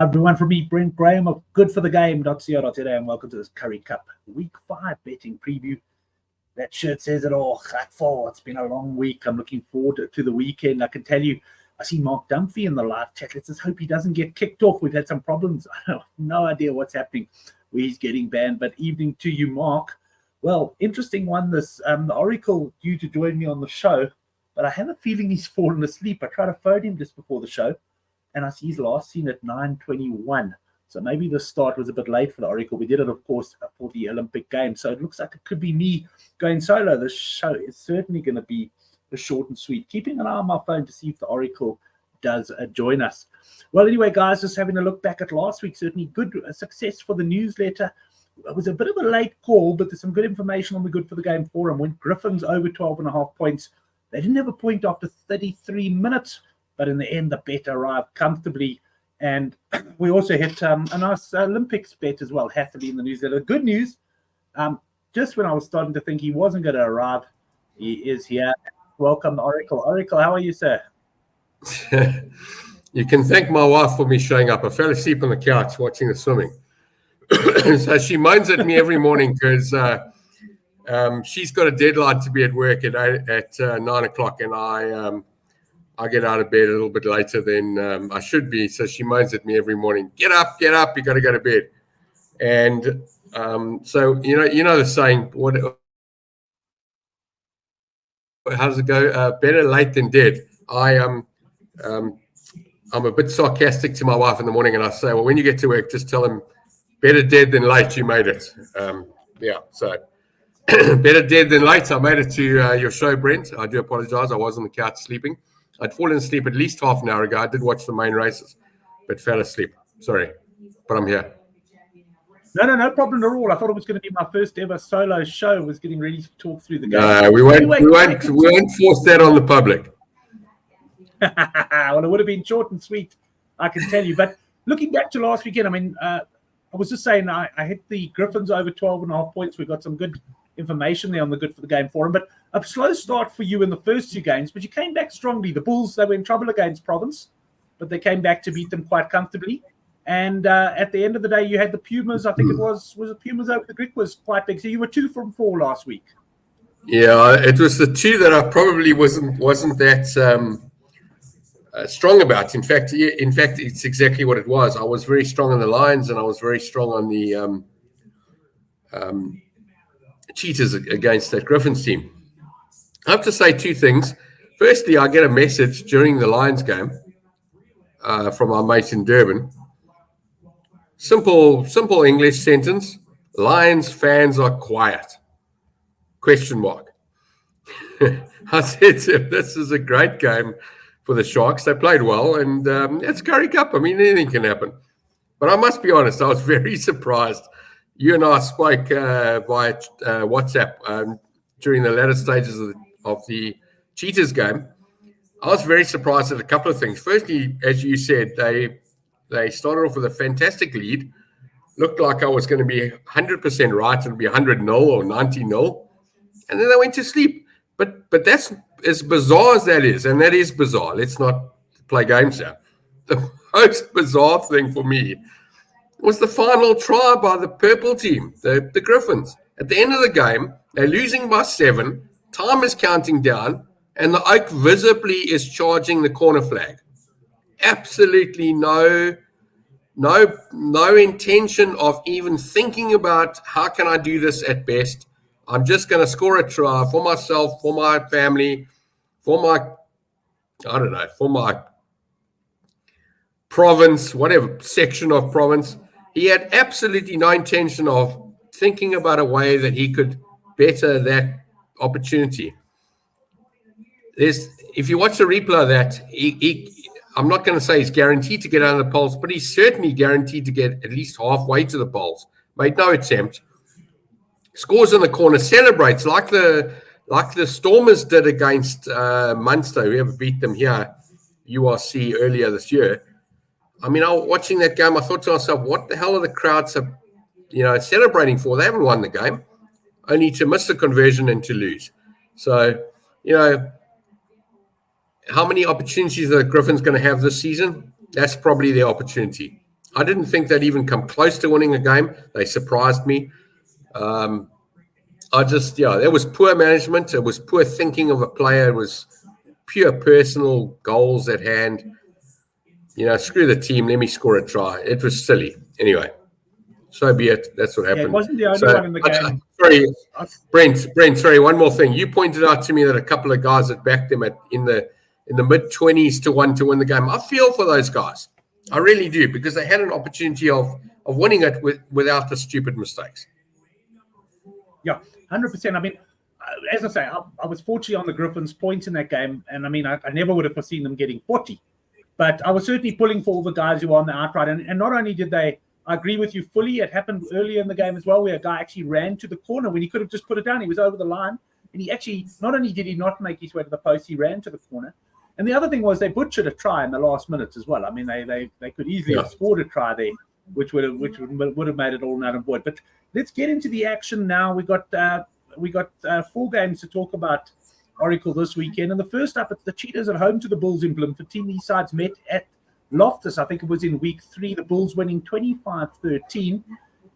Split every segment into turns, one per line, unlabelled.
Everyone from me, Brent Graham of goodforthegame.co.za, and welcome to this Currie Cup Week 5 betting preview. That shirt says it all. It's been a long week. I'm looking forward to the weekend. I can tell you, I see Mark Dunphy in the live chat. Let's just hope he doesn't get kicked off. We've had some problems. I have no idea what's happening, where he's getting banned. But evening to you, Mark. Well, interesting one. This the Oracle due to join me on the show, but I have a feeling he's fallen asleep. I tried to phone him just before the show, and I see he's last seen at 9:21. So maybe the start was a bit late for the Oracle. We did it, of course, for the Olympic Games. So it looks like it could be me going solo. The show is certainly going to be short and sweet. Keeping an eye on my phone to see if the Oracle does join us. Well, anyway, guys, just having a look back at last week. Certainly good success for the newsletter. It was a bit of a late call, but there's some good information on the Good for the Game forum. When Griffins over 12.5 points, they didn't have a point after 33 minutes. But in the end, the bet arrived comfortably. And we also hit a nice Olympics bet as well, had to be in the newsletter. Good news, just when I was starting to think he wasn't going to arrive, he is here. Welcome, Oracle. Oracle, how are you, sir?
You can thank my wife for me showing up. I fell asleep on the couch watching the swimming. So she moans at me every morning because she's got a deadline to be at work at 9 o'clock, and I get out of bed a little bit later than I should be. So she moans at me every morning, get up, you got to go to bed. And so, you know the saying, how does it go? Better late than dead. I'm a bit sarcastic to my wife in the morning, and I say, well, when you get to work, just tell them better dead than late, you made it. So better dead than late. I made it to your show, Brent. I do apologize. I was on the couch sleeping. I'd fallen asleep at least half an hour ago. I did watch the main races, but fell asleep. Sorry, but I'm here.
No problem at all. I thought it was going to be my first ever solo show. Was getting ready to talk through the game.
No, we won't force that on the public.
Well, it would have been short and sweet, I can tell you. But looking back to last weekend, I mean, I was just saying I hit the Griffins over 12.5 points. We got some good information there on the Good for the Game forum, but a slow start for you in the first two games, but you came back strongly. The Bulls, they were in trouble against Province, but they came back to beat them quite comfortably. And at the end of the day, you had the Pumas. I think it was it Pumas over the Greek was quite big. So you were 2 from 4 last week.
Yeah, it was the two that I probably wasn't that strong about. In fact, it's exactly what it was. I was very strong on the Lions, and I was very strong on the Cheetahs against that Griffins team. I have to say two things. Firstly, I get a message during the Lions game from our mate in Durban. Simple English sentence. Lions fans are quiet. Question mark. I said to him, this is a great game for the Sharks. They played well, and it's Currie Cup. I mean, anything can happen. But I must be honest, I was very surprised. You and I spoke via WhatsApp during the latter stages of the Cheetahs game. I was very surprised at a couple of things. Firstly, as you said, they started off with a fantastic lead. Looked like I was going to be 100% right. It would be 100-0 or 90-0. And then they went to sleep. But that's as bizarre as that is, and that is bizarre. Let's not play games here. The most bizarre thing for me was the final try by the purple team, the Griffins. At the end of the game, they're losing by 7. Time is counting down, and the Oak visibly is charging the corner flag. Absolutely no intention of even thinking about how can I do this at best. I'm just going to score a try for myself, for my family, for my province, whatever section of province. He had absolutely no intention of thinking about a way that he could better that opportunity. If you watch the replay of that, I'm not going to say he's guaranteed to get under the polls, but he's certainly guaranteed to get at least halfway to the polls. Made no attempt. Scores in the corner, celebrates like the Stormers did against Munster, whoever beat them here, URC, earlier this year. I mean, watching that game, I thought to myself, what the hell are the crowds celebrating for? They haven't won the game, only to miss the conversion and to lose. So, how many opportunities are the Griffins going to have this season? That's probably their opportunity. I didn't think they'd even come close to winning a game. They surprised me. It was poor management. It was poor thinking of a player. It was pure personal goals at hand. Screw the team. Let me score a try. It was silly. Anyway, so be it. That's what happened.
It wasn't the only one in the game.
Sorry, Brent. Sorry, one more thing. You pointed out to me that a couple of guys had backed them in the mid-20s to 1 to win the game. I feel for those guys. I really do, because they had an opportunity of winning it without the stupid mistakes.
Yeah, 100%. I mean, as I say, I was fortunate on the Griffins' points in that game, and I mean, I never would have foreseen them getting 40. But I was certainly pulling for all the guys who were on the outright. And not only did they, I agree with you fully, it happened earlier in the game as well, where a guy actually ran to the corner when he could have just put it down. He was over the line. And he actually, not only did he not make his way to the post, he ran to the corner. And the other thing was they butchered a try in the last minutes as well. I mean, they could easily have scored a try there, which would have made it all null and void. But let's get into the action now. We got 4 games to talk about Oracle this weekend. And the first up, it's the Cheetahs at home to the Bulls in Bloemfontein. These sides met at Loftus. I think it was in week 3. The Bulls winning 25-13.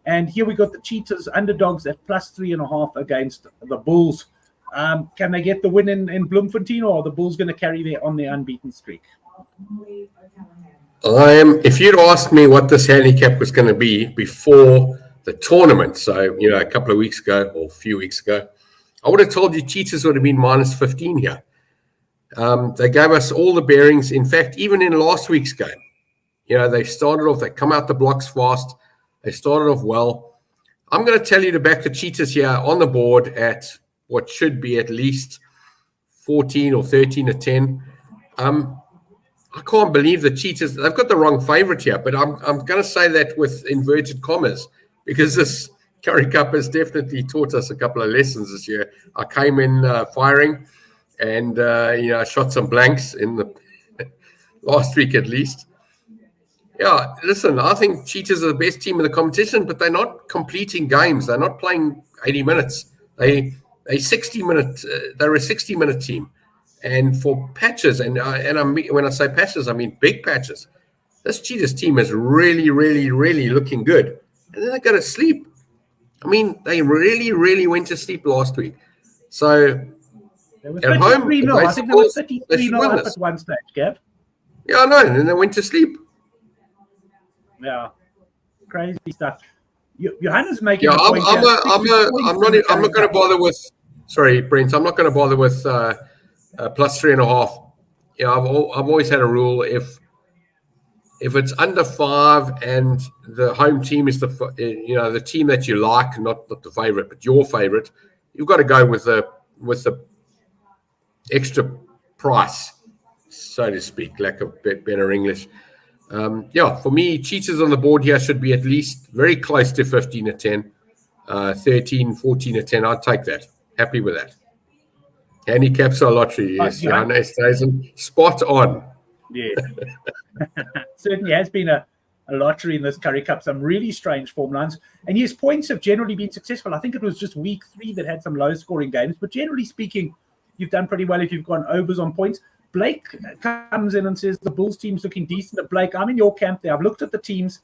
And here we got the Cheetahs underdogs at +3.5 against the Bulls. Can they get the win in Bloemfontein, or are the Bulls going to carry their unbeaten streak?
If you'd asked me what this handicap was going to be before the tournament, so a couple of weeks ago or a few weeks ago, I would have told you Cheetahs would have been -15 here. They gave us all the bearings. In fact, even in last week's game, they started off, they come out the blocks fast. They started off well. I'm going to tell you to back the Cheetahs here on the board at what should be at least 14 or 13 to 10. I can't believe the Cheetahs, they've got the wrong favorite here, but I'm going to say that with inverted commas, because this Currie Cup has definitely taught us a couple of lessons this year. I came in firing and, I shot some blanks in the last week at least. Yeah, listen, I think Cheetahs are the best team in the competition, but they're not completing games. They're not playing 80 minutes. They're a 60-minute team. And for patches, and when I say patches, I mean big patches. This Cheetahs team is really, really, really looking good. And then they go to sleep. I mean, they really, really went to sleep last week. So at home,
I think they were 33-0 up at one stage, Gav.
Yeah, I know. And then they went to sleep.
Yeah, crazy stuff. Johanna's making.
Yeah, I'm not going to bother with. Sorry, Brent. I'm not going to bother with +3.5. I've always had a rule: if it's under 5 and the home team is the team that you like, not the favorite, but your favorite, you've got to go with the extra price, so to speak, lack of better English. For me, Cheetahs on the board here should be at least very close to 15 to 10, 13, 14 to 10. I'd take that. Happy with that. Handicaps are lottery. Yes, Johanna Esterhuizen, spot on.
Yeah. Certainly has been a lottery in this Currie Cup. Some really strange form lines. And yes, points have generally been successful. I think it was just week 3 that had some low-scoring games. But generally speaking, you've done pretty well if you've gone overs on points. Blake comes in and says the Bulls team's looking decent. Blake, I'm in your camp there. I've looked at the teams.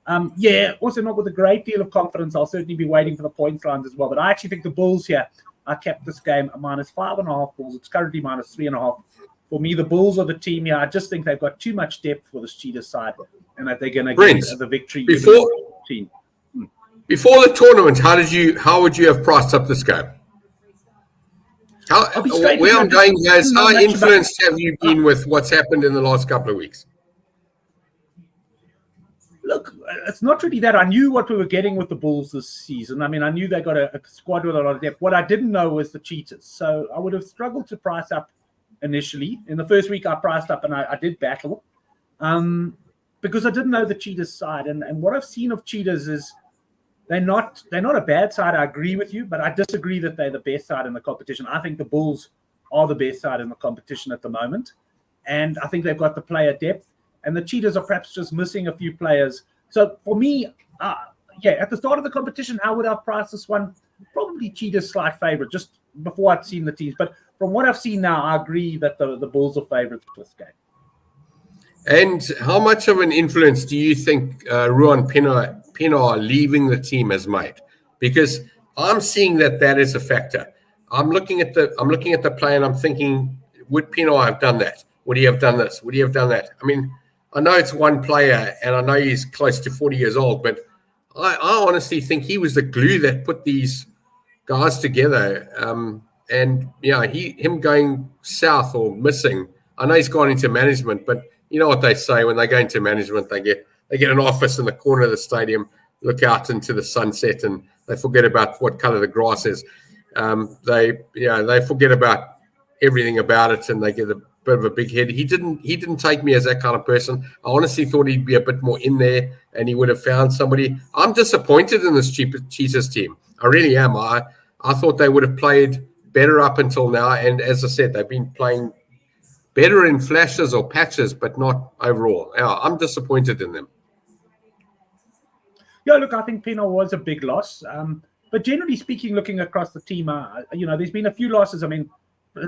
Also not with a great deal of confidence. I'll certainly be waiting for the points lines as well. But I actually think the Bulls here are kept this game at -5.5 Bulls. It's currently -3.5. For me, the Bulls are the team here. I just think they've got too much depth for this Cheetahs side and that they're going to get the victory.
Before the tournament, how would you have priced up this game? Where I'm going, guys, how influenced have you been with what's happened in the last couple of weeks?
Look, it's not really that. I knew what we were getting with the Bulls this season. I mean, I knew they got a squad with a lot of depth. What I didn't know was the Cheetahs. So I would have struggled to price up initially. In the first week, I priced up and I did battle because I didn't know the Cheetahs side. And what I've seen of Cheetahs is they're not a bad side. I agree with you, but I disagree that they're the best side in the competition. I think the Bulls are the best side in the competition at the moment. And I think they've got the player depth. And the Cheetahs are perhaps just missing a few players. So for me, at the start of the competition, how would I price this one? Probably Cheetahs slight favorite, just before I'd seen the teams. But from what I've seen now, I agree that the Bulls are favorites for this game.
And how much of an influence do you think Ruan Pienaar leaving the team has made? Because I'm seeing that is a factor. I'm looking at the play and I'm thinking, would Pienaar have done that? Would he have done this? Would he have done that? I mean, I know it's one player and I know he's close to 40 years old, but I honestly think he was the glue that put these guys together. And him going south or missing. I know he's gone into management, but you know what they say when they go into management, they get an office in the corner of the stadium, look out into the sunset, and they forget about what color the grass is. They forget about everything about it, and they get a bit of a big head. He didn't take me as that kind of person. I honestly thought he'd be a bit more in there, and he would have found somebody. I'm disappointed in this Cheetahs team. I really am. I thought they would have played better up until now, and as I said, they've been playing better in flashes or patches, but not overall. I'm disappointed in them.
Yeah, look, I think Pienaar was a big loss. But generally speaking, looking across the team, there's been a few losses. I mean,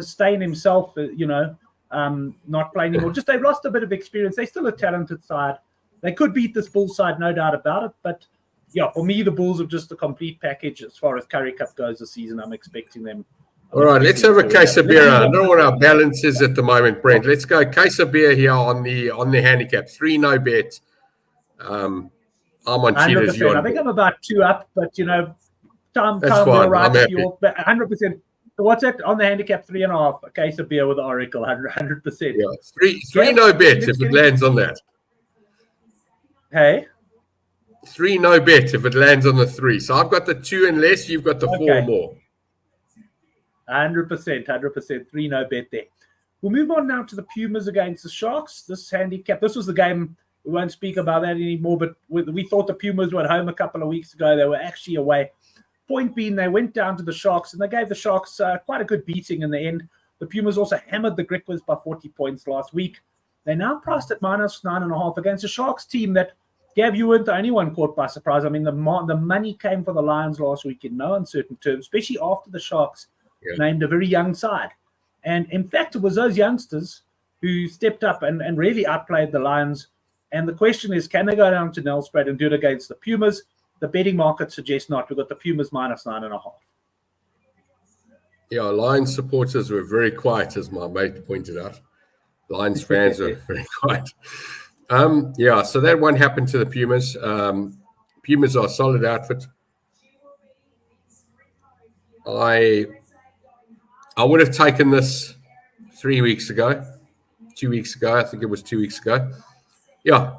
Steyn himself, not playing anymore. Just they've lost a bit of experience. They're still a talented side. They could beat this Bulls side, no doubt about it. But yeah, for me, the Bulls are just a complete package as far as Currie Cup goes this season. I'm expecting them.
All right, let's have a case of beer. I don't know what our balance is at the moment, Brent. Let's go case of beer here on the handicap. 3 no bet. I'm on Cheetahs.
I think I'm about 2 up, but time
that's fine.
Right.
I'm happy.
100%. What's it on the handicap? 3.5. A case of beer with the Oracle. 100%.
Yeah, three no bet if it lands on that.
Hey.
3 no bet if it lands on the 3. So I've got the 2 and less. You've got the 4 more.
100%. 3 no bet there. We'll move on now to the Pumas against the Sharks. This handicap. This was the game. We won't speak about that anymore. But we thought the Pumas were at home a couple of weeks ago. They were actually away. Point being, they went down to the Sharks and they gave the Sharks quite a good beating in the end. The Pumas also hammered the Griquas by 40 points last week. They're now priced at -9.5 against a Sharks team that, Gav, you weren't the only one caught by surprise. I mean, the money came for the Lions last week in no uncertain terms, especially after the Sharks named a very young side. And in fact, it was those youngsters who stepped up and really outplayed the Lions. And the question is, can they go down to Nelspruit and do it against the Pumas? The betting market suggests not. We've got the Pumas -9.5.
Yeah, Lions supporters were very quiet, as my mate pointed out. Lions fans are very quiet. So that one happened to the Pumas. Pumas are a solid outfit. I would have taken this 3 weeks ago, 2 weeks ago. I think it was 2 weeks ago. Yeah.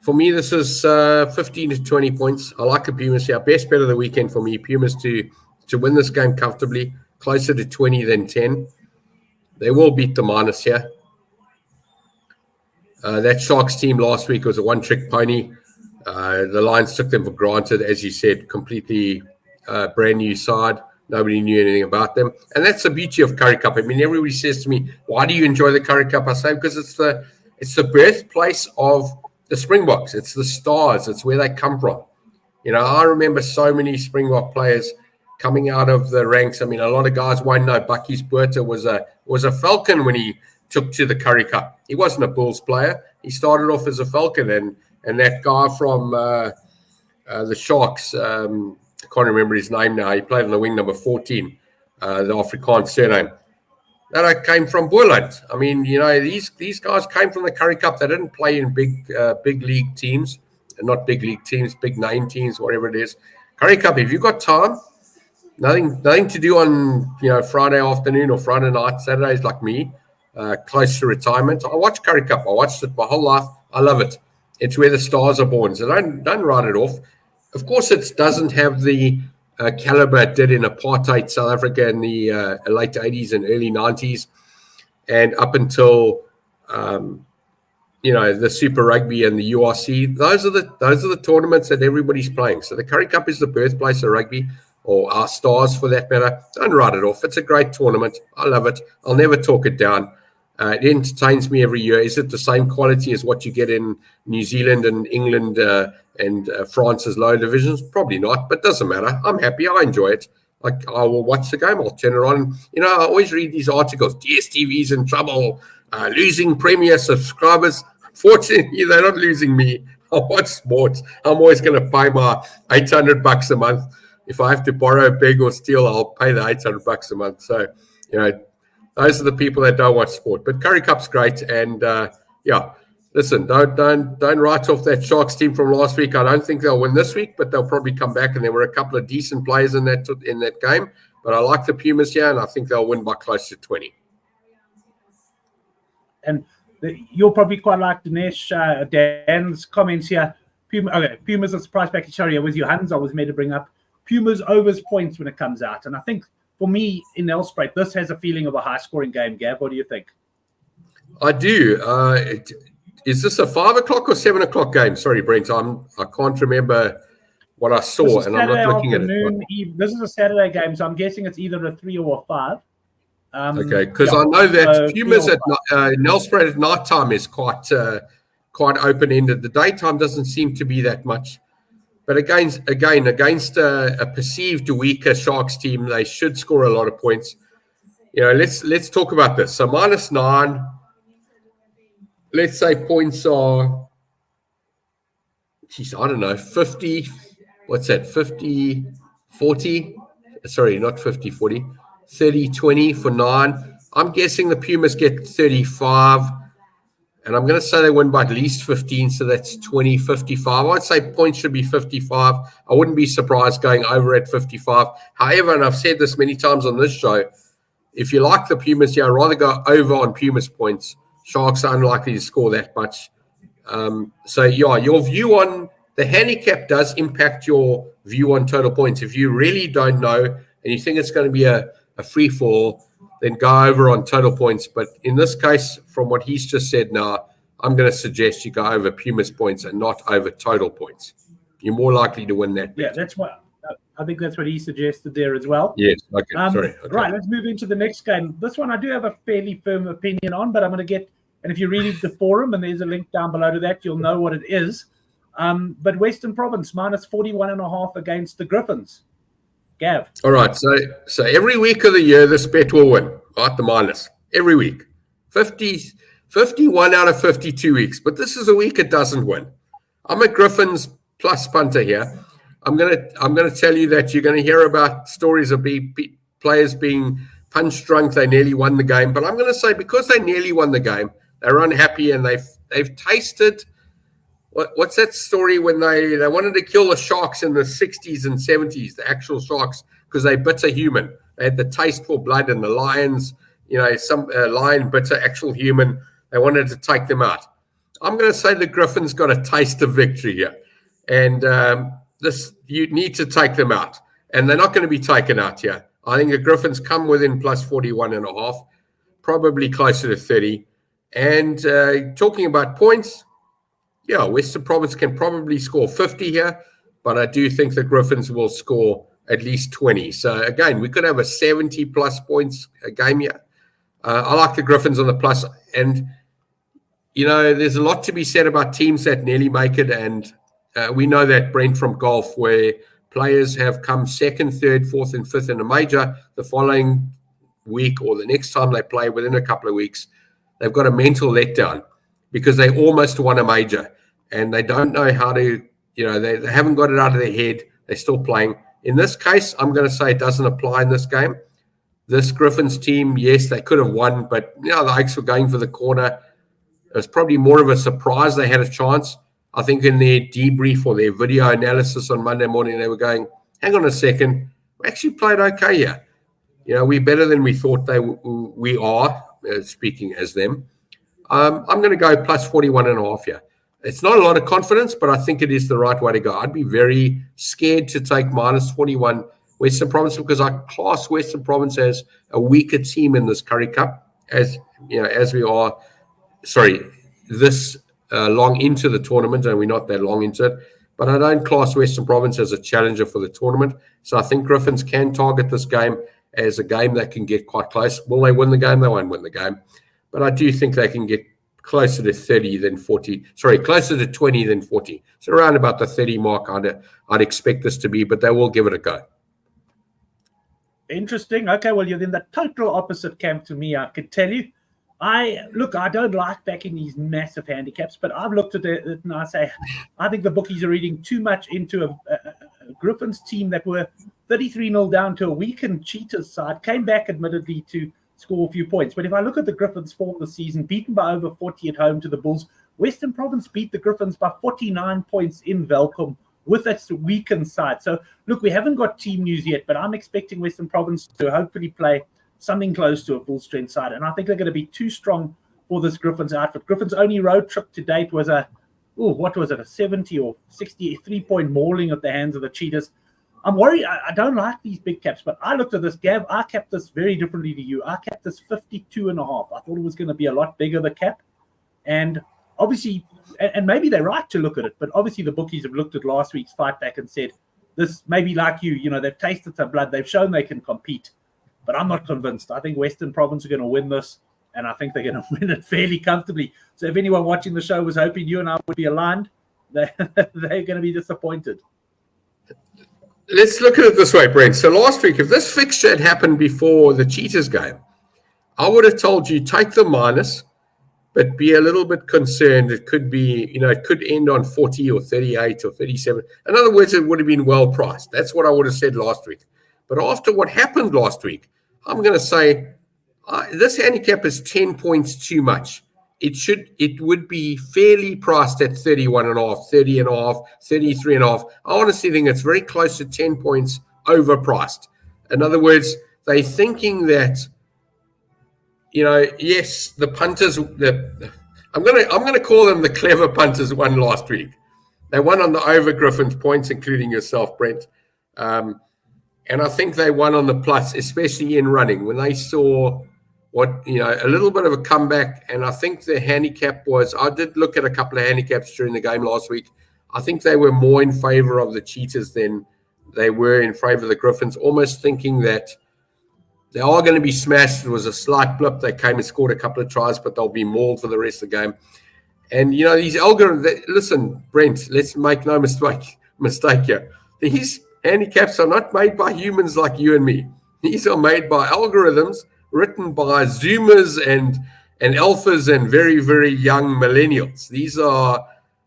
For me, this is 15 to 20 points. I like the Pumas here. Best bet of the weekend for me. Pumas to win this game comfortably, closer to 20 than 10. They will beat the minus here. That Sharks team last week was a one-trick pony. The Lions took them for granted, as you said, completely brand new side. Nobody knew anything about them. And that's the beauty of Currie Cup. I mean, everybody says to me, why do you enjoy the Currie Cup? I say, because it's the birthplace of the Springboks. It's the Stars. It's where they come from. I remember so many Springbok players coming out of the ranks. I mean, a lot of guys won't know Bucky's Berta was a Falcon when he took to the Currie Cup. He wasn't a Bulls player. He started off as a Falcon. And that guy from the Sharks, I can't remember his name now. He played on the wing, number 14, the Afrikaans surname. That came from Boland. I mean, these guys came from the Currie Cup. They didn't play in big league teams, not big league teams, big name teams, whatever it is. Currie Cup, if you've got time, nothing to do on Friday afternoon or Friday night, Saturdays like me, close to retirement. I watch Currie Cup. I watched it my whole life. I love it. It's where the stars are born. So don't write it off. Of course, it doesn't have the caliber it did in apartheid South Africa in the late 80s and early 90s, and up until the Super Rugby and the URC. Those are the tournaments that everybody's playing. So the Currie Cup is the birthplace of rugby, or our Stars for that matter. Don't write it off. It's a great tournament. I love it. I'll never talk it down. It entertains me every year. Is it the same quality as what you get in New Zealand and England and France's lower divisions? Probably not, but doesn't matter. I'm happy. I enjoy it. I will watch the game. I'll turn it on. I always read these articles. DSTV's in trouble, losing Premier subscribers. I'm Fortunately, they're not losing me. I watch sports. I'm always going to pay my $800 a month. If I have to borrow, beg, or steal, I'll pay the $800 a month. So, those are the people that don't watch sport. But Currie Cup's great, and listen, don't write off that Sharks team from last week. I don't think they'll win this week, but they'll probably come back. And there were a couple of decent players in that game. But I like the Pumas here, and I think they'll win by close to 20.
And you'll probably quite like Dinesh, Dan's comments here. Pumas are surprise package. Sorry, with your hands, I was made to bring up Pumas overs points when it comes out. And I think for me in Nelspruit, this has a feeling of a high scoring game. Gav, what do you think? I
do. Is this a 5 o'clock or 7 o'clock game? Sorry, Brent. I can't remember what I saw, and I'm not looking at it.
This is a Saturday game, so I'm guessing it's either a 3 or a 5.
Okay, because I know that Pumas at Nelspruit at night time is quite open-ended. The daytime doesn't seem to be that much. But against a perceived weaker Sharks team, they should score a lot of points. Let's talk about this. So -9, let's say points are, I don't know, 50. What's that? 50, 40? Sorry, not 50, 40. 30, 20 for 9. I'm guessing the Pumas get 35. And I'm going to say they win by at least 15, so that's 20, 55. I'd say points should be 55. I wouldn't be surprised going over at 55. However, and I've said this many times on this show, if you like the Pumas here, I'd rather go over on Pumas points. Sharks are unlikely to score that much. Your view on the handicap does impact your view on total points. If you really don't know and you think it's going to be a free fall, then go over on total points. But in this case, from what he's just said now, I'm going to suggest you go over Pumas points and not over total points. You're more likely to win that bet.
Yeah, that's what I think that's what he suggested there as well.
Yes, okay, sorry. Okay.
Right, let's move into the next game. This one I do have a fairly firm opinion on, but I'm going to get, and if you read the forum, and there's a link down below to that, you'll know what it is. But Western Province, -41.5 against the Griffins. Gav.
All right, so every week of the year, this bet will win, right? The minus every week, 51 out of 52 weeks. But this is a week it doesn't win. I'm a Griffins plus punter here. I'm gonna tell you that you're gonna hear about stories of players being punch drunk. They nearly won the game, but I'm gonna say because they nearly won the game, they're unhappy and they've tasted. What's that story when they wanted to kill the Sharks in the 60s and 70s, the actual Sharks, because they bit a human. They had the taste for blood, and the Lions, some lion bit an actual human. They wanted to take them out. I'm going to say the Griffins got a taste of victory here. And you need to take them out. And they're not going to be taken out here. I think the Griffins come within +41.5, probably closer to 30. And talking about points, yeah, Western Province can probably score 50 here, but I do think the Griffins will score at least 20. So, again, we could have a 70-plus points a game here. I like the Griffins on the plus. And, there's a lot to be said about teams that nearly make it. And we know that, Brent, from golf, where players have come second, third, fourth, and fifth in a major the following week or the next time they play within a couple of weeks, they've got a mental letdown because they almost won a major. And they don't know how to, they haven't got it out of their head. They're still playing. In this case, I'm going to say it doesn't apply in this game. This Griffins team, yes, they could have won, but, the Oaks were going for the corner. It was probably more of a surprise they had a chance. I think in their debrief or their video analysis on Monday morning, they were going, hang on a second, we actually played okay here. We're better than we thought we are, speaking as them. I'm going to go +41.5 here. It's not a lot of confidence, but I think it is the right way to go. I'd be very scared to take -41 Western Province because I class Western Province as a weaker team in this Currie Cup, as we are. Sorry, this long into the tournament, and we're not that long into it. But I don't class Western Province as a challenger for the tournament. So I think Griffins can target this game as a game that can get quite close. Will they win the game? They won't win the game. But I do think they can get closer to 30 than 40. Sorry, closer to 20 than 40. So around about the 30 mark, I'd expect this to be, but they will give it a go.
Interesting. Okay, well, you're in the total opposite camp to me, I could tell you. I don't like backing these massive handicaps, but I've looked at it and I say, I think the bookies are reading too much into a Griffins team that were 33-0 down to a weakened Cheetahs side, came back admittedly to score a few points. But if I look at the Griffins' form this season, beaten by over 40 at home to the Bulls, Western Province beat the Griffins by 49 points in Velcom with that weakened side. So, look, we haven't got team news yet, but I'm expecting Western Province to hopefully play something close to a full strength side. And I think they're going to be too strong for this Griffins outfit. Griffins' only road trip to date was a 70 or 63-point mauling at the hands of the Cheetahs. I'm worried. I don't like these big caps, but I looked at this, Gav. I capped this very differently to you. I capped this 52.5. I thought it was going to be a lot bigger, the cap. And obviously, and maybe they're right to look at it, but obviously the bookies have looked at last week's fight back and said, this maybe like you, they've tasted some blood. They've shown they can compete. But I'm not convinced. I think Western Province are going to win this, and I think they're going to win it fairly comfortably. So if anyone watching the show was hoping you and I would be aligned, they're going to be disappointed.
Let's look at it this way, Brent. So last week, if this fixture had happened before the Cheetahs game, I would have told you take the minus, but be a little bit concerned. It could be, it could end on 40 or 38 or 37. In other words, it would have been well priced. That's what I would have said last week. But after what happened last week, I'm going to say this handicap is 10 points too much. It would be fairly priced at 31.5, 30.5, 33.5. I honestly think it's very close to 10 points overpriced. In other words, they're thinking that, yes, the punters. I'm going to call them the clever punters won last week. They won on the over Griffin's points, including yourself, Brent. And I think they won on the plus, especially in running, when they saw a little bit of a comeback. And I think the handicap I did look at a couple of handicaps during the game last week. I think they were more in favor of the Cheetahs than they were in favor of the Griffins, almost thinking that they are going to be smashed. It was a slight blip. They came and scored a couple of tries, but they'll be mauled for the rest of the game. And, these algorithms, listen, Brent, let's make no mistake here. These handicaps are not made by humans like you and me. These are made by algorithms written by Zoomers and alphas and very, very young millennials. These are,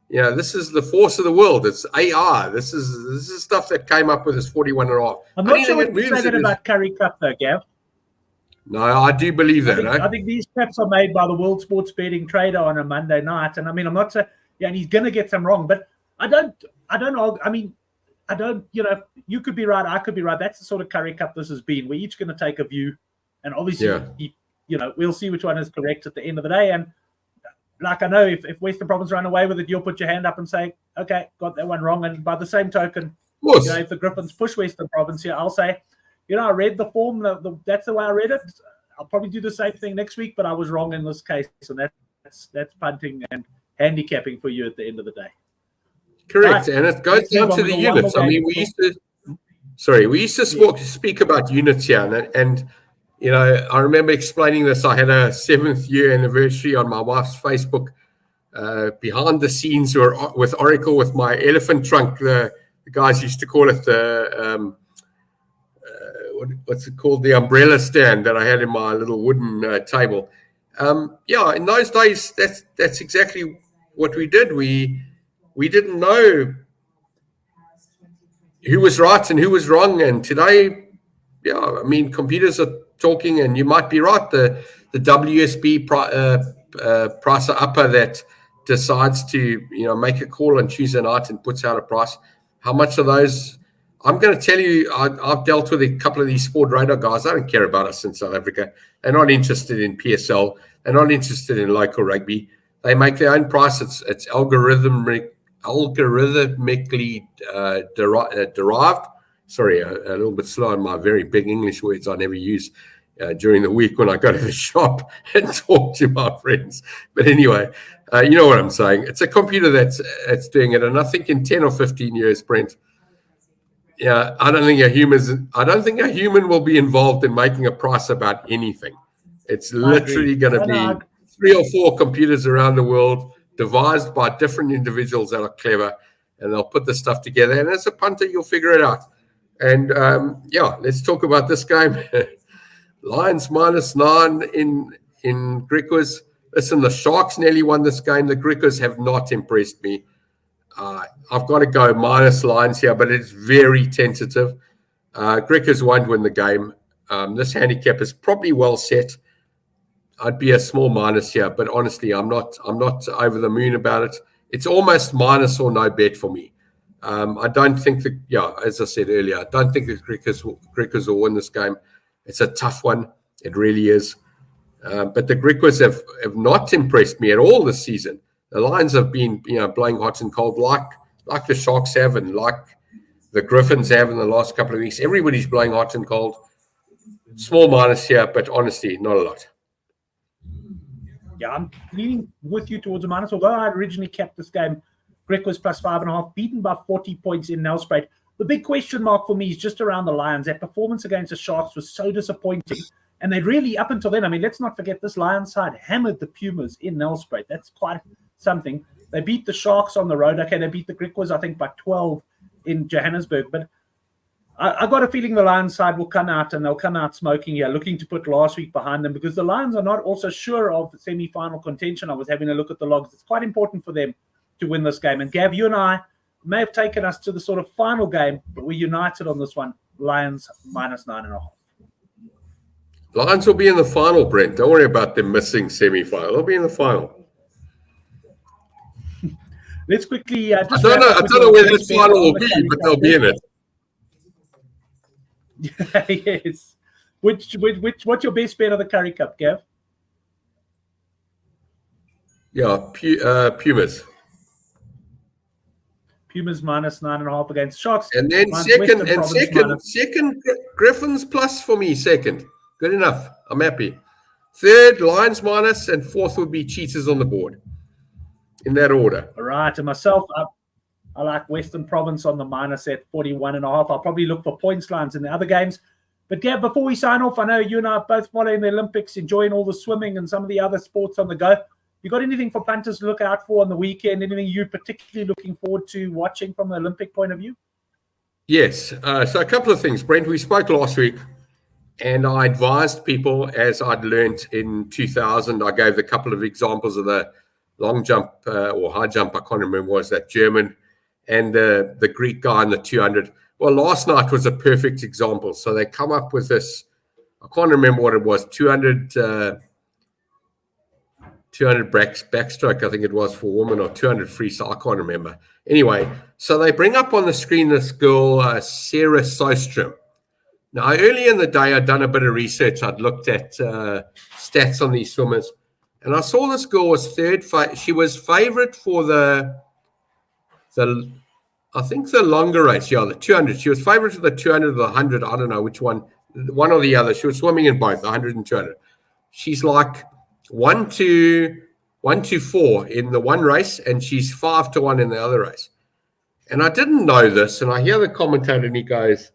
this is the force of the world. It's AI. This is stuff that came up with this 41.5.
I'm not sure what you say that about Currie Cup, though, Gav.
No, I do believe that.
I think these caps are made by the World Sports Betting Trader on a Monday night. And I mean, I'm not saying, and he's going to get some wrong, but I don't know. I mean, you could be right. I could be right. That's the sort of Currie Cup this has been. We're each going to take a view. And obviously, we'll see which one is correct at the end of the day. And like I know, if Western Province run away with it, you'll put your hand up and say, okay, got that one wrong. And by the same token, if the Griffins push Western Province here, I'll say, I read the form. That's the way I read it. I'll probably do the same thing next week, but I was wrong in this case. And that's punting and handicapping for you at the end of the day.
Correct. And it goes down to the units. I mean, we used to speak about units here. And I remember explaining this. I had a 7th year anniversary on my wife's Facebook, behind the scenes with Oracle with my elephant trunk. The guys used to call it what's it called? The umbrella stand that I had in my little wooden table. In those days, that's exactly what we did. We didn't know who was right and who was wrong. And today, computers are talking, and you might be right. The WSB pricer upper that decides to make a call on Tuesday night and puts out a price. How much of those? I'm going to tell you, I've dealt with a couple of these sport radar guys. I don't care about us in South Africa. They're not interested in PSL. They're not interested in local rugby. They make their own price. It's algorithmically derived. Sorry, a little bit slow on my very big English words I never use during the week when I go to the shop and talk to my friends. But anyway, you know what I'm saying. It's a computer that's doing it. And I think in 10 or 15 years, Brent, I don't think a human will be involved in making a price about anything. It's literally going to be 3 or 4 computers around the world devised by different individuals that are clever, and they'll put the stuff together. And as a punter, you'll figure it out. And let's talk about this game. Lions -9 in Griquas. Listen, the Sharks nearly won this game. The Griquas have not impressed me. I've got to go minus lines here, but it's very tentative. Griquas won't win the game. This handicap is probably well set. I'd be a small minus here, but honestly, I'm not over the moon about it. It's almost minus or no bet for me. I don't think as I said earlier, I don't think the Griquas will win this game. It's a tough one. It really is. But the Griquas have not impressed me at all this season. The Lions have been, blowing hot and cold like the Sharks have and like the Griffins have in the last couple of weeks. Everybody's blowing hot and cold. Small minus here, but honestly, not a lot.
Yeah, I'm leaning with you towards a minus. Although I originally kept this game, Griquas plus 5.5, beaten by 40 points in Nelspruit. The big question mark for me is just around the Lions. That performance against the Sharks was so disappointing. And they really, up until then, I mean, let's not forget this Lions side hammered the Pumas in Nelspruit. That's quite something. They beat the Sharks on the road. Okay, they beat the Griquas, I think, by 12 in Johannesburg. But I got a feeling the Lions side will come out and they'll come out smoking here, looking to put last week behind them because the Lions are not also sure of semi-final contention. I was having a look at the logs. It's quite important for them to win this game. And Gav, you and I may have taken us to the sort of final game, but we're united on this one. Lions minus 9.5.
Lions will be in the final, Brent. Don't worry about them missing semi-final. They'll be in the final.
Let's quickly.
I don't know where this final will be, but they'll be in it.
Yes. What's your best bet of the Currie Cup, Gav?
Yeah, Pumas.
Pumas minus 9.5 against Sharks.
And then second, Griffins plus for me, second. Good enough. I'm happy. Third, Lions minus, and fourth would be Cheetahs on the board. In that order.
All right. And myself, I like Western Province on the minus at 41.5. I'll probably look for points lines in the other games. But Gav, before we sign off, I know you and I are both following the Olympics, enjoying all the swimming and some of the other sports on the go. You got anything for punters to look out for on the weekend? Anything you're particularly looking forward to watching from the Olympic point of view?
Yes. So a couple of things. Brent, we spoke last week, and I advised people, as I'd learned in 2000, I gave a couple of examples of the long jump or high jump. I can't remember, was that German and the Greek guy in the 200. Well, last night was a perfect example. So they come up with this, I can't remember what it was, 200 backstroke, I think it was for women, or 200 freestyle, I can't remember. Anyway, so they bring up on the screen this girl, Sarah Sostrom. Now, early in the day, I'd done a bit of research. I'd looked at stats on these swimmers, and I saw this girl was third. She was favorite for the I think the longer race, the 200. She was favorite for the 200 or the 100. I don't know which one or the other. She was swimming in both, 100 and 200. She's like 1-4 in the one race, and she's 5-1 in the other race. And I didn't know this, and I hear the commentator, and he goes,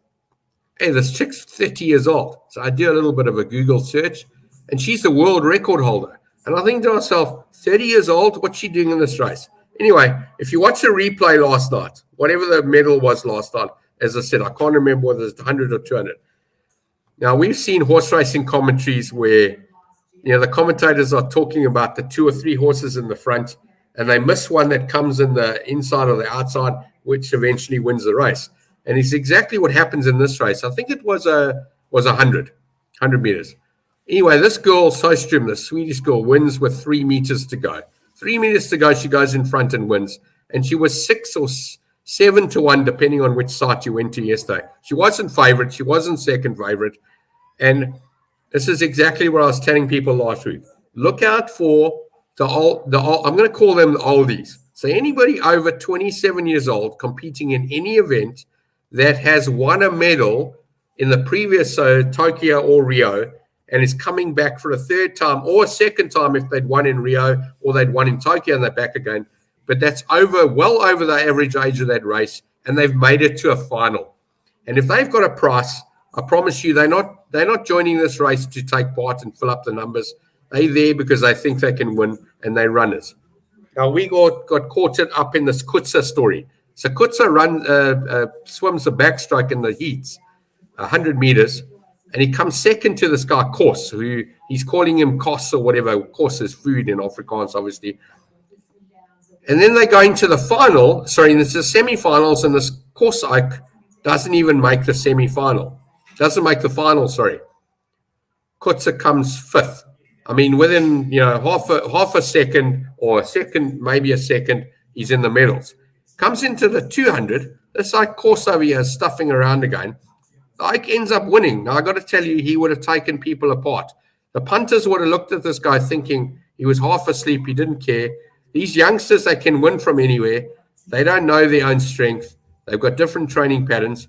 hey, this chick's 30 years old. So I do a little bit of a Google search, and she's the world record holder. And I think to myself, 30 years old, what's she doing in this race? Anyway, if you watch the replay last night, whatever the medal was last night, as I said, I can't remember whether it's 100 or 200. Now, we've seen horse racing commentaries where, the commentators are talking about the 2 or 3 horses in the front, and they miss one that comes in the inside or the outside, which eventually wins the race. And it's exactly what happens in this race. I think it was 100 meters. Anyway, this girl, Sostrom, the Swedish girl, wins with 3 meters to go. 3 meters to go, she goes in front and wins. And she was 6 or 7-1, depending on which site you went to yesterday. She wasn't favorite. She wasn't second favorite. And this is exactly what I was telling people last week. Look out for the I'm going to call them the oldies. So anybody over 27 years old competing in any event that has won a medal in the previous Tokyo or Rio and is coming back for a third time or a second time if they'd won in Rio or they'd won in Tokyo and they're back again. But that's well over the average age of that race, and they've made it to a final. And if they've got a price, I promise you they're not joining this race to take part and fill up the numbers. They're there because they think they can win, and they're runners. Now, we got caught up in this Kutsa story. So Kutsa swims the backstroke in the heats, 100 meters, and he comes second to this guy, Kos, who he's calling him Kos or whatever. Kos is food in Afrikaans, obviously. And then they go into the final. Sorry, it's the semi-finals, and this Kosike doesn't even make the semi-final. Doesn't make the final, sorry. Kutsa comes fifth. I mean, within half a second or a second, maybe a second, he's in the medals. Comes into the 200. This like course over here is stuffing around again. Ike ends up winning. Now, I got to tell you, he would have taken people apart. The punters would have looked at this guy thinking he was half asleep. He didn't care. These youngsters, they can win from anywhere. They don't know their own strength. They've got different training patterns.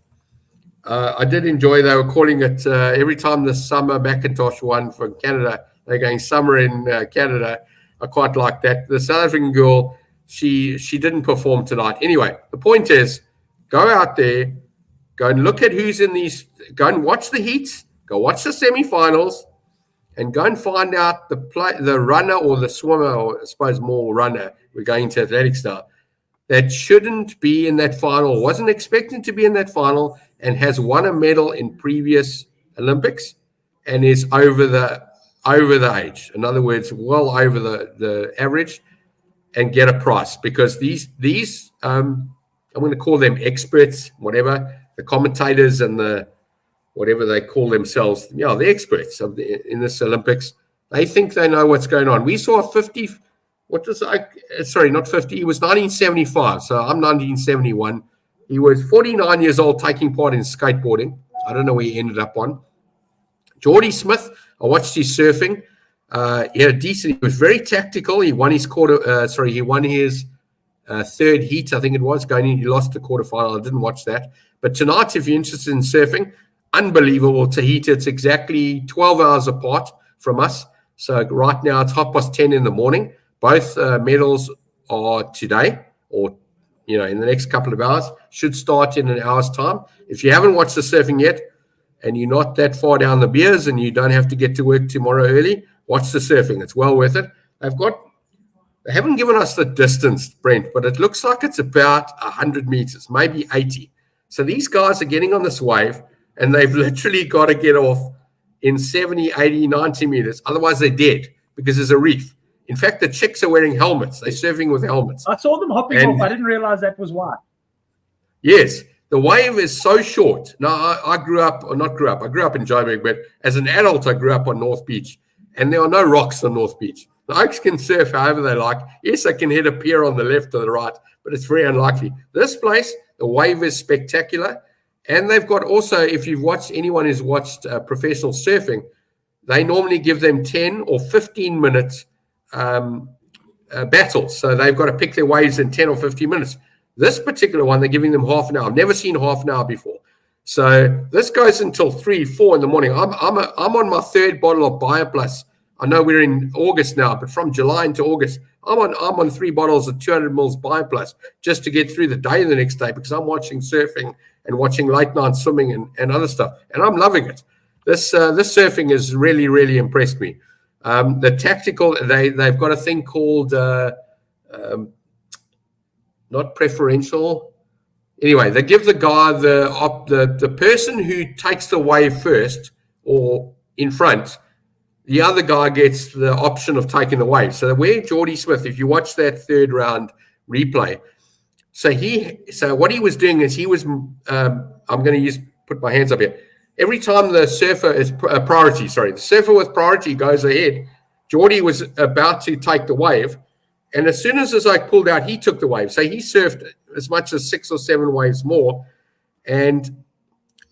I did enjoy, they were calling it every time the summer Macintosh won from Canada, they're going summer in Canada. I quite like that. The South African girl, she didn't perform tonight. Anyway, the point is, go out there, go and look at who's in these, go and watch the heats, go watch the semi-finals, and go and find out the runner or the swimmer, or I suppose more runner, we're going to athletics now, that shouldn't be in that final, wasn't expected to be in that final, and has won a medal in previous Olympics and is over the age. In other words, well over the average, and get a prize. Because these I'm going to call them experts, whatever, the commentators and the whatever they call themselves, the experts in this Olympics, they think they know what's going on. We saw 50, sorry, not 50, he was 1975, so I'm 1971. He was 49 years old taking part in skateboarding. I don't know where he ended up on. Geordie Smith, I watched his surfing. He had a decent, he was very tactical. He won his third heat, I think it was, going in. He lost the quarterfinal. I didn't watch that. But tonight, if you're interested in surfing, unbelievable. Tahiti, it's exactly 12 hours apart from us. So right now, it's 10:30 in the morning. Both medals are today, or in the next couple of hours, should start in an hour's time. If you haven't watched the surfing yet and you're not that far down the beers and you don't have to get to work tomorrow early, watch the surfing. It's well worth it. They haven't given us the distance, Brent, but it looks like it's about 100 meters, maybe 80. So these guys are getting on this wave and they've literally got to get off in 70, 80, 90 meters. Otherwise, they're dead because there's a reef. In fact, the chicks are wearing helmets. They're surfing with helmets.
I saw them hopping off. I didn't realize that was why.
Yes, the wave is so short. Now, I grew up in Joburg, but as an adult, I grew up on North Beach, and there are no rocks on North Beach. The Oaks can surf however they like. Yes, they can hit a pier on the left or the right, but it's very unlikely. This place, the wave is spectacular, and they've got also, if you've watched, anyone who's watched professional surfing, they normally give them 10 or 15 minutes battles. So they've got to pick their waves in 10 or 15 minutes. This particular one, they're giving them half an hour. I've never seen half an hour before. So this goes until 3, 4 in the morning. I'm on my third bottle of BioPlus. I know we're in August now, but from July into August, I'm on 3 bottles of 200 mils BioPlus just to get through the day the next day, because I'm watching surfing and watching late night swimming and other stuff, and I'm loving it. This surfing has really, really impressed me. The tactical, they've got a thing called not preferential. Anyway, they give the guy the person who takes the wave first or in front, the other guy gets the option of taking the wave. So where Geordie Smith, if you watch that third round replay, so what he was doing is he was I'm going to put my hands up here. Every time the surfer is priority, the surfer with priority goes ahead, Geordie was about to take the wave, and as soon as I pulled out, he took the wave. So he surfed as much as 6 or 7 waves more. And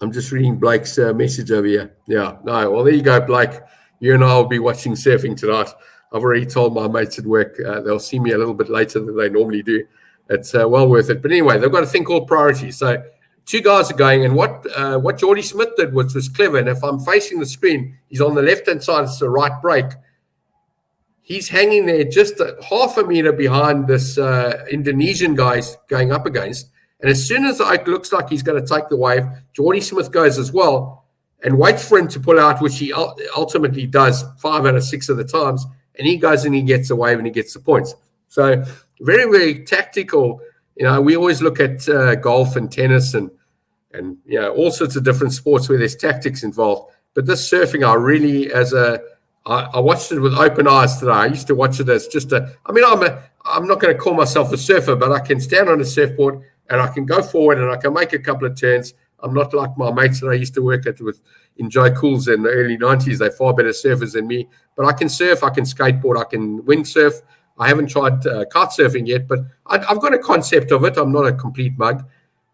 I'm just reading Blake's message over here. Yeah, no, well, there you go, Blake. You and I will be watching surfing tonight. I've already told my mates at work they'll see me a little bit later than they normally do. It's well worth it. But anyway, they've got a thing called priority. So 2 guys are going, and what Geordie Smith did was clever. And if I'm facing the screen, he's on the left-hand side. It's the right break. He's hanging there just half a meter behind this Indonesian guy going up against. And as soon as it looks like he's going to take the wave, Geordie Smith goes as well and waits for him to pull out, which he ultimately does 5 out of 6 of the times. And he goes and he gets the wave and he gets the points. So very, very tactical. We always look at golf and tennis and all sorts of different sports where there's tactics involved. But this surfing, I watched it with open eyes today. I used to watch it as just I'm not going to call myself a surfer, but I can stand on a surfboard and I can go forward and I can make a couple of turns. I'm not like my mates that I used to work at with Enjoy Cools in the early 90s. They're far better surfers than me. But I can surf, I can skateboard, I can windsurf. I haven't tried kite surfing yet, but I've got a concept of it. I'm not a complete mug.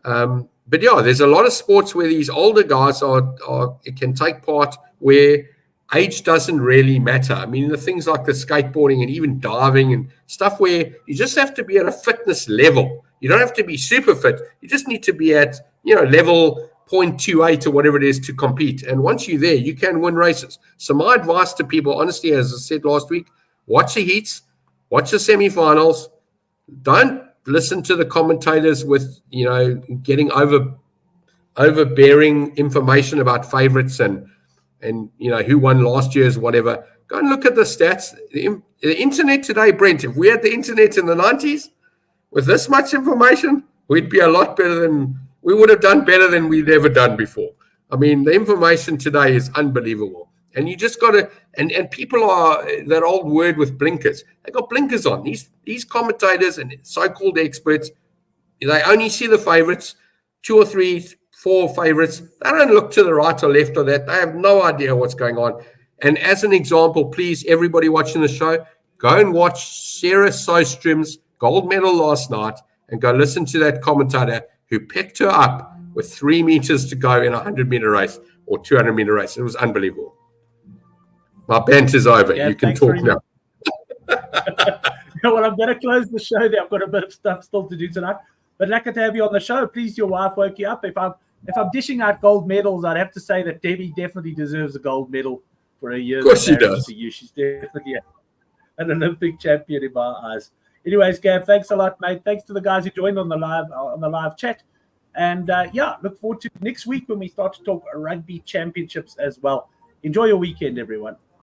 But yeah, there's a lot of sports where these older guys can take part where age doesn't really matter. I mean, the things like the skateboarding and even diving and stuff where you just have to be at a fitness level. You don't have to be super fit. You just need to be at, level 0.28 or whatever it is to compete. And once you're there, you can win races. So my advice to people, honestly, as I said last week, watch the heats, watch the semifinals. Don't listen to the commentators with, getting overbearing information about favorites and who won last year's whatever. Go and look at the stats. The internet today, Brent, if we had the internet in the 90s with this much information, we'd be a lot better than we would have done better than we'd ever done before. I mean, the information today is unbelievable. And you just got to, and people are that old word with blinkers. They got blinkers on. These commentators and so-called experts, they only see the favorites, 2 or 3, 4 favorites. They don't look to the right or left or that. They have no idea what's going on. And as an example, please, everybody watching the show, go and watch Sarah Sostrom's gold medal last night and go listen to that commentator who picked her up with 3 meters to go in a 100-meter race or 200-meter race. It was unbelievable. My banter's over.
Yeah,
you can talk now.
Well, I'm going to close the show there. I've got a bit of stuff still to do tonight. But lucky to have you on the show. Please, your wife woke you up. If I'm dishing out gold medals, I'd have to say that Debbie definitely deserves a gold medal for a year.
Of course she does.
She's definitely an Olympic champion in my eyes. Anyways, Gab, thanks a lot, mate. Thanks to the guys who joined on the live chat. And look forward to next week when we start to talk rugby championships as well. Enjoy your weekend, everyone.